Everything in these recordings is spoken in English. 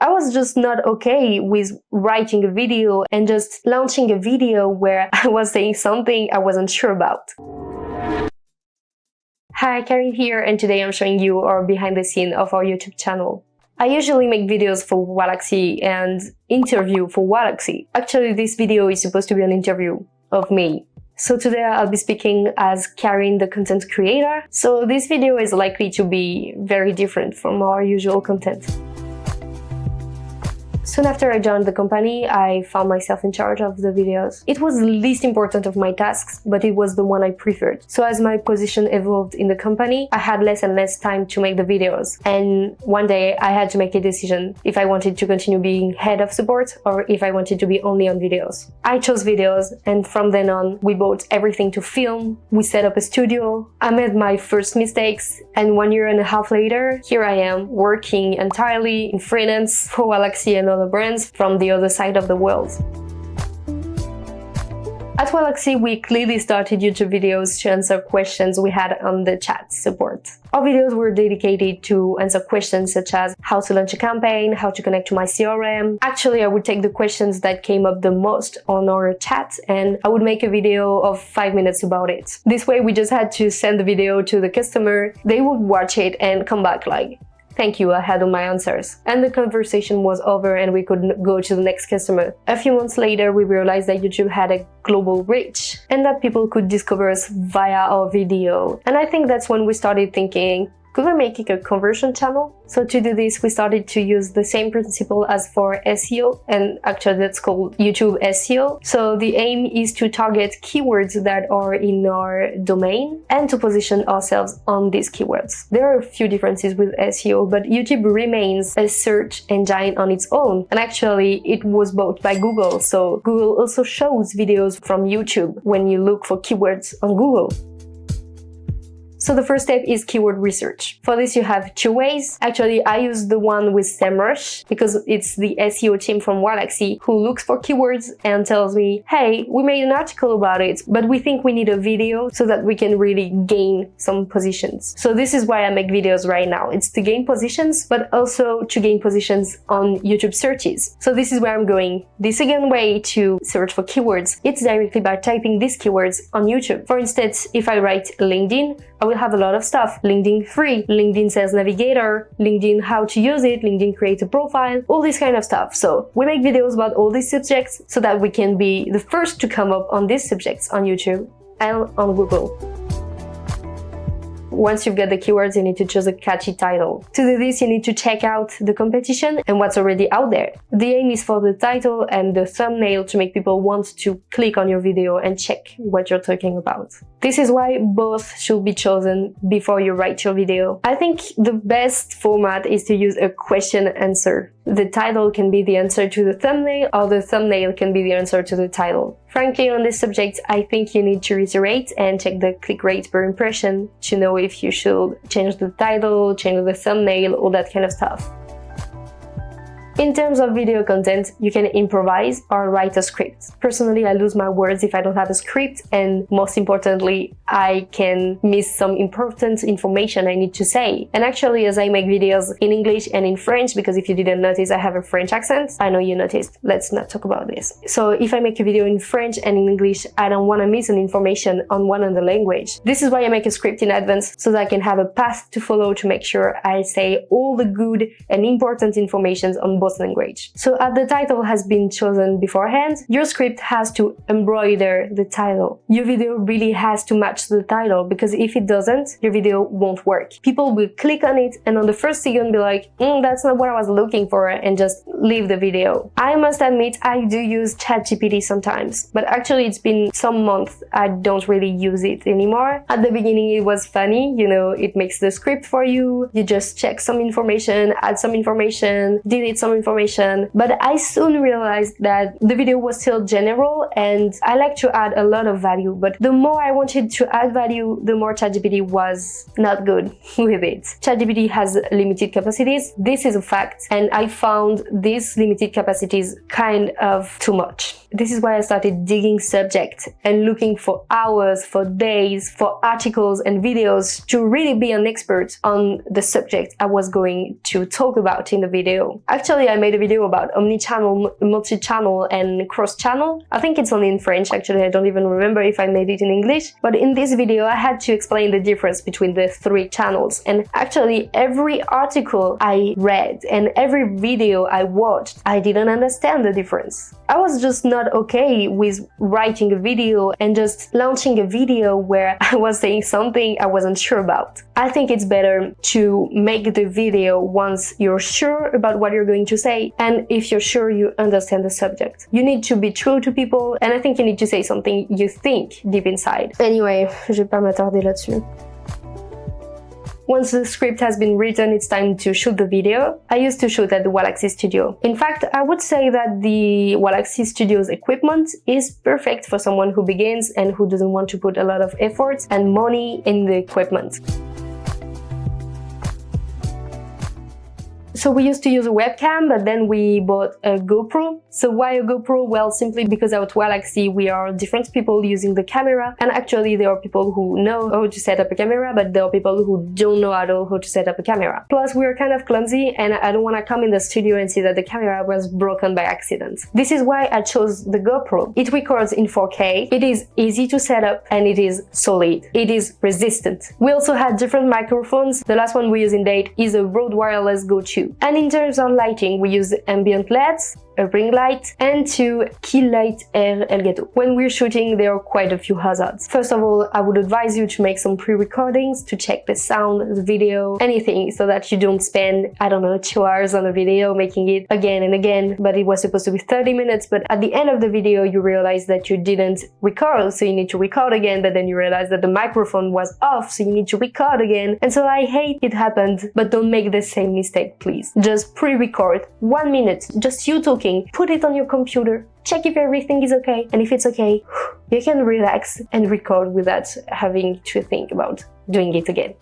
I was just not okay with writing a video and just launching a video where I was saying something I wasn't sure about. Hi, Karine here, and today I'm showing you our behind the scene of our YouTube channel. I usually make videos for Waalaxy and interview for Waalaxy. Actually, this video is supposed to be an interview of me. So today I'll be speaking as Karine, the content creator. So this video is likely to be very different from our usual content. Soon after I joined the company, I found myself in charge of the videos. It was the least important of my tasks, but it was the one I preferred. So as my position evolved in the company, I had less and less time to make the videos. And one day I had to make a decision if I wanted to continue being head of support or if I wanted to be only on videos. I chose videos, and from then on, we bought everything to film. We set up a studio. I made my first mistakes, and 1.5 years later, here I am working entirely in freelance for Waalaxy and other brands from the other side of the world. At Waalaxy, we clearly started YouTube videos to answer questions we had on the chat support. Our videos were dedicated to answer questions such as how to launch a campaign, how to connect to my CRM. Actually, I would take the questions that came up the most on our chat and I would make a video of 5 minutes about it. This way, we just had to send the video to the customer. They would watch it and come back like, "Thank you, I had all my answers." And the conversation was over and we could go to the next customer. A few months later, we realized that YouTube had a global reach and that people could discover us via our video. And I think that's when we started thinking, could we make it a conversion channel? So to do this, we started to use the same principle as for SEO, and actually that's called YouTube SEO. So the aim is to target keywords that are in our domain and to position ourselves on these keywords. There are a few differences with SEO, but YouTube remains a search engine on its own. And actually it was bought by Google. So Google also shows videos from YouTube when you look for keywords on Google. So the first step is keyword research. For this, you have two ways. Actually, I use the one with SEMrush because it's the SEO team from Waalaxy who looks for keywords and tells me, hey, we made an article about it, but we think we need a video so that we can really gain some positions. So this is why I make videos right now. It's to gain positions, but also to gain positions on YouTube searches. So this is where I'm going. The second way to search for keywords, it's directly by typing these keywords on YouTube. For instance, if I write LinkedIn, I will have a lot of stuff. LinkedIn free, LinkedIn Sales Navigator, LinkedIn how to use it, LinkedIn create a profile, all this kind of stuff. So we make videos about all these subjects so that we can be the first to come up on these subjects on YouTube and on Google. Once you've got the keywords, you need to choose a catchy title. To do this, you need to check out the competition and what's already out there. The aim is for the title and the thumbnail to make people want to click on your video and check what you're talking about. This is why both should be chosen before you write your video. I think the best format is to use a question answer. The title can be the answer to the thumbnail, or the thumbnail can be the answer to the title. Frankly, on this subject, I think you need to iterate and check the click rate per impression to know if you should change the title, change the thumbnail, all that kind of stuff. In terms of video content, you can improvise or write a script. Personally, I lose my words if I don't have a script, and most importantly, I can miss some important information I need to say. And actually, as I make videos in English and in French, because if you didn't notice, I have a French accent. I know you noticed. Let's not talk about this. So if I make a video in French and in English, I don't want to miss an information on one of the language. This is why I make a script in advance, so that I can have a path to follow to make sure I say all the good and important information on both language. So as the title has been chosen beforehand, your script has to embroider the title. Your video really has to match the title, because if it doesn't, your video won't work. People will click on it and on the first second be like, that's not what I was looking for, and just leave the video. I must admit, I do use ChatGPT sometimes, but actually it's been some months I don't really use it anymore. At the beginning it was funny, you know, it makes the script for you, you just check some information, add some information, delete some information, but I soon realized that the video was still general and I like to add a lot of value, but the more I wanted to add value, the more ChatGPT was not good with it. ChatGPT has limited capacities, this is a fact, and I found these limited capacities kind of too much. this is why I started digging subject and looking for hours, for days, for articles and videos to really be an expert on the subject I was going to talk about in the video. Actually, I made a video about omnichannel, multi-channel and cross-channel. I think it's only in French, actually. I don't even remember if I made it in English. But in this video, I had to explain the difference between the three channels. And actually, every article I read and every video I watched, I didn't understand the difference. I was just not okay with writing a video and just launching a video where I was saying something I wasn't sure about. I think it's better to make the video once you're sure about what you're going to say and if you're sure you understand the subject. You need to be true to people, and I think you need to say something you think deep inside. Anyway, je vais pas m'attarder là-dessus. Once the script has been written, it's time to shoot the video. I used to shoot at the Waalaxy studio. In fact, I would say that the Waalaxy studio's equipment is perfect for someone who begins and who doesn't want to put a lot of effort and money in the equipment. So we used to use a webcam, but then we bought a GoPro. So why a GoPro? Well, simply because at Waalaxy we are different people using the camera, and actually there are people who know how to set up a camera, but there are people who don't know at all how to set up a camera. Plus, we are kind of clumsy, and I don't want to come in the studio and see that the camera was broken by accident. This is why I chose the GoPro. It records in 4K, it is easy to set up, and it is solid. It is resistant. We also had different microphones. The last one we use in date is a Rode Wireless Go 2. And in terms of lighting, we use ambient LEDs, a ring light, and two key light air Elgato. When we're shooting, there are quite a few hazards. First of all, I would advise you to make some pre-recordings to check the sound, the video, anything, so that you don't spend, I don't know, 2 hours on a video making it again and again, but it was supposed to be 30 minutes, but at the end of the video, you realize that you didn't record, so you need to record again, but then you realize that the microphone was off, so you need to record again. And so I hate it happened, but don't make the same mistake, please. Just pre-record 1 minute, just you talking. Put it on your computer, check if everything is okay, and if it's okay, you can relax and record without having to think about doing it again.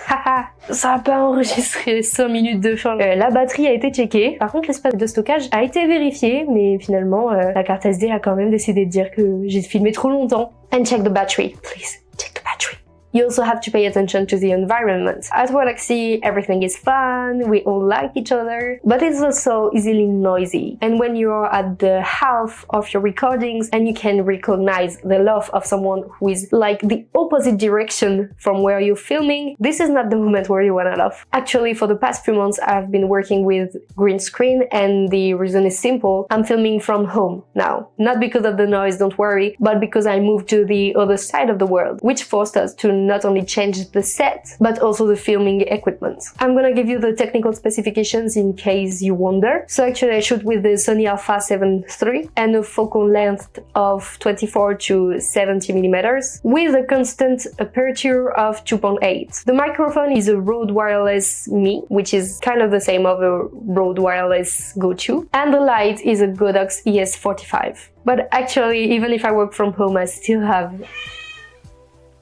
Haha, ça a pas enregistré 5 minutes de fin. La batterie a été checkée. Par contre, l'espace de stockage a été vérifié, mais finalement, la carte SD a quand même décidé de dire que j'ai filmé trop longtemps. And check the battery, please. Check the battery. You also have to pay attention to the environment. At Waalaxy, everything is fun, we all like each other, but it's also easily noisy. And when you're at the half of your recordings and you can recognize the laugh of someone who is like the opposite direction from where you're filming, this is not the moment where you wanna laugh. Actually, for the past few months, I've been working with green screen, and the reason is simple. I'm filming from home now. Not because of the noise, don't worry, but because I moved to the other side of the world, which forced us to not only change the set, but also the filming equipment. I'm gonna give you the technical specifications in case you wonder. So actually I shoot with the Sony Alpha 7 III and a focal length of 24 to 70 millimeters with a constant aperture of 2.8. The microphone is a Rode Wireless Me, which is kind of the same of a Rode Wireless Go 2, and the light is a Godox ES45. But actually, even if I work from home, I still have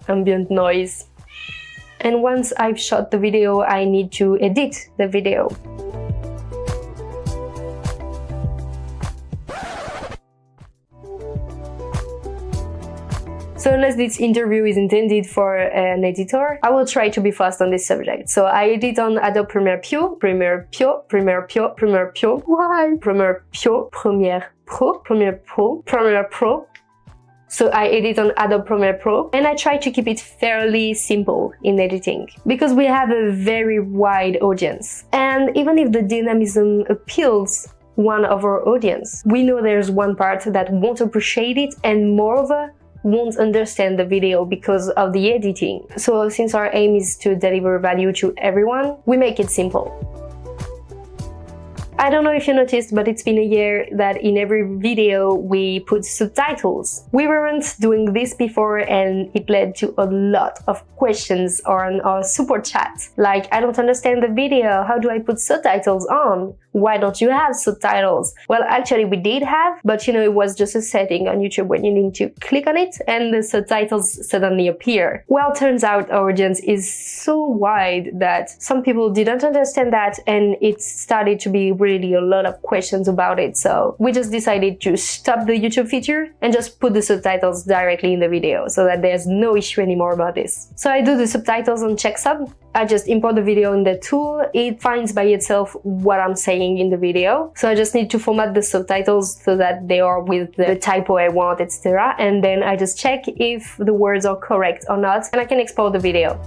ambient noise. And once I've shot the video, I need to edit the video. So unless this interview is intended for an editor, I will try to be fast on this subject. So I edit on Adobe Premiere Pro, Premiere Pro, Premiere Pro, Premiere Pro, why? Premiere Pro, Premiere Pro, Premiere Pro, Premiere Pro. So I edit on Adobe Premiere Pro, and I try to keep it fairly simple in editing because we have a very wide audience. And even if the dynamism appeals one of our audience, we know there's one part that won't appreciate it, and moreover, won't understand the video because of the editing. So since our aim is to deliver value to everyone, we make it simple. I don't know if you noticed, but it's been a year that in every video we put subtitles. We weren't doing this before, and it led to a lot of questions on our support chat. Like, I don't understand the video, how do I put subtitles on? Why don't you have subtitles? Well, actually we did have, but it was just a setting on YouTube when you need to click on it and the subtitles suddenly appear. Well, turns out our audience is so wide that some people didn't understand that, and it started to be really really a lot of questions about it. So we just decided to stop the YouTube feature and just put the subtitles directly in the video so that there's no issue anymore about this. So I do the subtitles on CheckSub. I just import the video in the tool. It finds by itself what I'm saying in the video. So I just need to format the subtitles so that they are with the typo I want, etc. And then I just check if the words are correct or not, and I can export the video.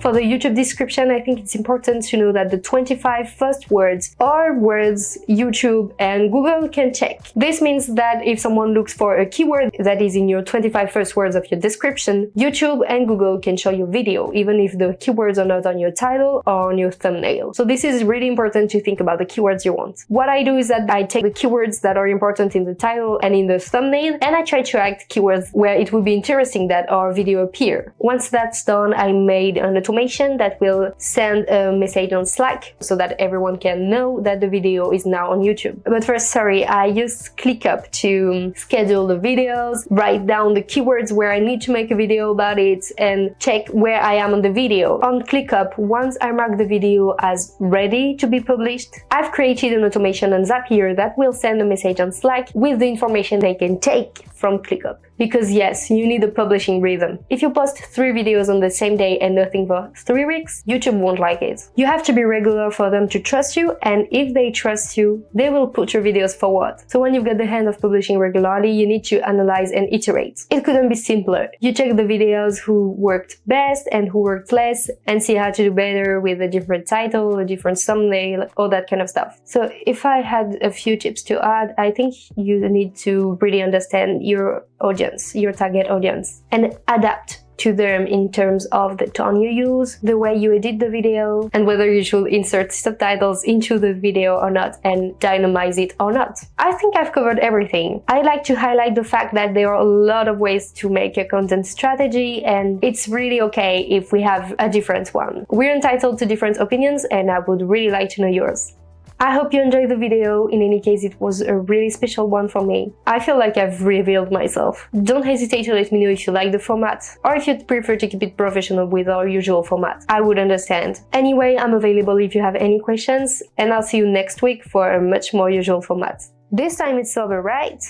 For the YouTube description, I think it's important to know that the 25 first words are words YouTube and Google can check. This means that if someone looks for a keyword that is in your 25 first words of your description, YouTube and Google can show your video, even if the keywords are not on your title or on your thumbnail. So this is really important to think about the keywords you want. What I do is that I take the keywords that are important in the title and in the thumbnail, and I try to add keywords where it would be interesting that our video appear. Once that's done, I made an automation that will send a message on Slack so that everyone can know that the video is now on YouTube. But first, sorry, I use ClickUp to schedule the videos, write down the keywords where I need to make a video about it, and check where I am on the video. On ClickUp, once I mark the video as ready to be published, I've created an automation on Zapier that will send a message on Slack with the information they can take from ClickUp. Because yes, you need a publishing rhythm. If you post 3 videos on the same day and nothing for 3 weeks, YouTube won't like it. You have to be regular for them to trust you, and if they trust you, they will put your videos forward. So when you've got the hang of publishing regularly, you need to analyze and iterate. It couldn't be simpler. You check the videos who worked best and who worked less, and see how to do better with a different title, a different thumbnail, all that kind of stuff. So if I had a few tips to add, I think you need to really understand your audience, your target audience, and adapt to them in terms of the tone you use, the way you edit the video, and whether you should insert subtitles into the video or not and dynamize it or not. I think I've covered everything. I like to highlight the fact that there are a lot of ways to make a content strategy, and it's really okay if we have a different one. We're entitled to different opinions, and I would really like to know yours. I hope you enjoyed the video. In any case, it was a really special one for me. I feel like I've revealed myself. Don't hesitate to let me know if you like the format, or if you'd prefer to keep it professional with our usual format. I would understand. Anyway, I'm available if you have any questions, and I'll see you next week for a much more usual format. This time it's over, right?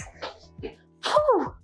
Whew.